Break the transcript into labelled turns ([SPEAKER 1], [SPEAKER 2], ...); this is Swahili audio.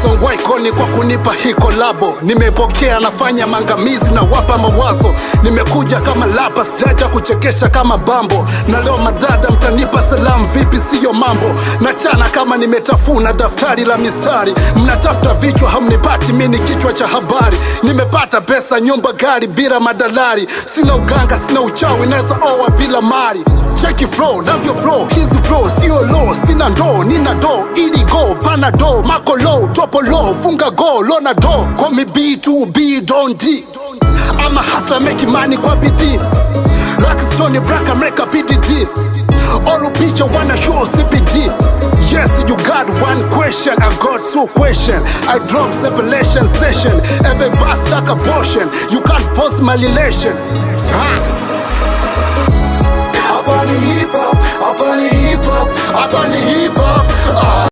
[SPEAKER 1] Songwai Koni kwa kunipa hii kolabo. Nimepokea nafanya mangamizi na wapa mawazo. Nimekuja kama lapa, sijaja kuchekesha kama bambo. Na leo madada mtanipa salamu vipi siyo mambo. Nachana kama nimetafuna daftari la mistari. Mnatafuta vichwa hamnipati, mini kichwa cha habari. Nimepata pesa, nyumba, gari, bila madalari. Sina uganga, sina uchawi, neza owa bila mari. Cheki flow, navyo flow, hizi flow, sio low. Sina ndo, nina do, ili go, panado, mako low, topo low, funga go, lona do. Call me B2B, don't D. I'm a hustler, making money kwa bidii. Rockstone, Braka, Mreka, PDD. All picture wanna show CPD. Yes, you got one question, I got two questions. I drop separation session. Every bus like a portion. You can't post my relation. Up on the hip hop, up on the hip hop, up on the hip hop.